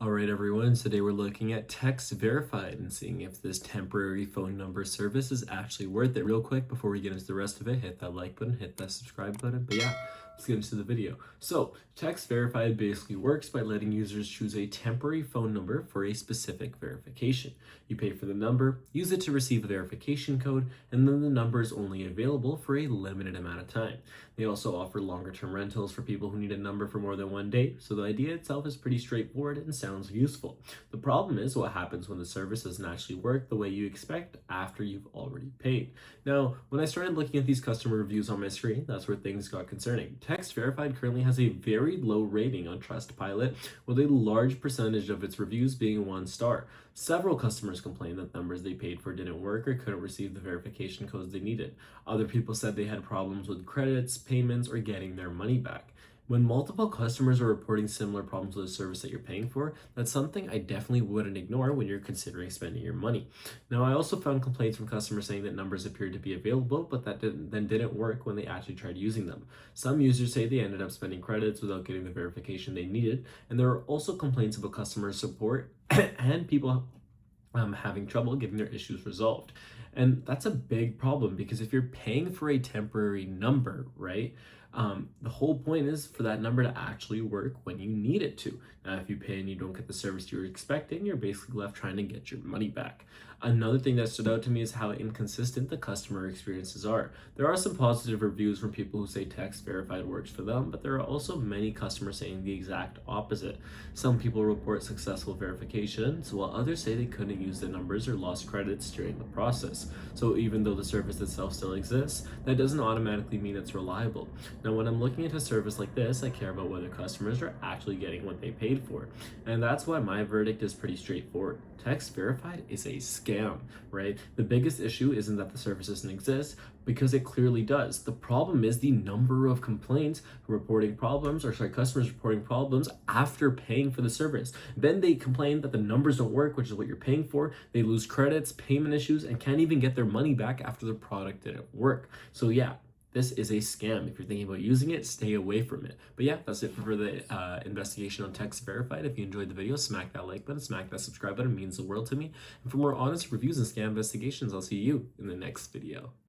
Alright everyone, today we're looking at TextVerified and seeing if this temporary phone number service is actually worth it. Real quick, before we get into the rest of it, hit that like button, hit that subscribe button. But yeah, let's get into the video. So, TextVerified basically works by letting users choose a temporary phone number for a specific verification. You pay for the number, use it to receive a verification code, and then the number is only available for a limited amount of time. They also offer longer-term rentals for people who need a number for more than one day, so the idea itself is pretty straightforward and sounds useful. The problem is what happens when the service doesn't actually work the way you expect after you've already paid. Now, when I started looking at these customer reviews on my screen, that's where things got concerning. TextVerified currently has a very low rating on Trustpilot, with a large percentage of its reviews being 1 star. Several customers complained that numbers they paid for didn't work or couldn't receive the verification codes they needed. Other people said they had problems with credits, payments, or getting their money back. When multiple customers are reporting similar problems with a service that you're paying for, that's something I definitely wouldn't ignore when you're considering spending your money. Now, I also found complaints from customers saying that numbers appeared to be available, but that didn't work when they actually tried using them. Some users say they ended up spending credits without getting the verification they needed, and there are also complaints about customer support and people having trouble getting their issues resolved. And that's a big problem because if you're paying for a temporary number, right, the whole point is for that number to actually work when you need it to. Now, if you pay and you don't get the service you're expecting, you're basically left trying to get your money back. Another thing that stood out to me is how inconsistent the customer experiences are. There are some positive reviews from people who say TextVerified works for them, but there are also many customers saying the exact opposite. Some people report successful verifications, while others say they couldn't use the numbers or lost credits during the process. So even though the service itself still exists, that doesn't automatically mean it's reliable. Now, when I'm looking at a service like this, I care about whether customers are actually getting what they paid for. And that's why my verdict is pretty straightforward. TextVerified is a scam, right? The biggest issue isn't that the service doesn't exist, because it clearly does. The problem is the number of complaints customers reporting problems after paying for the service. Then they complain that the numbers don't work, which is what you're paying for. They lose credits, payment issues, and can't even get their money back after the product didn't work. So yeah, this is a scam. If you're thinking about using it, stay away from it. But yeah, that's it for the investigation on TextVerified. If you enjoyed the video, smack that like button, smack that subscribe button. It means the world to me. And for more honest reviews and scam investigations, I'll see you in the next video.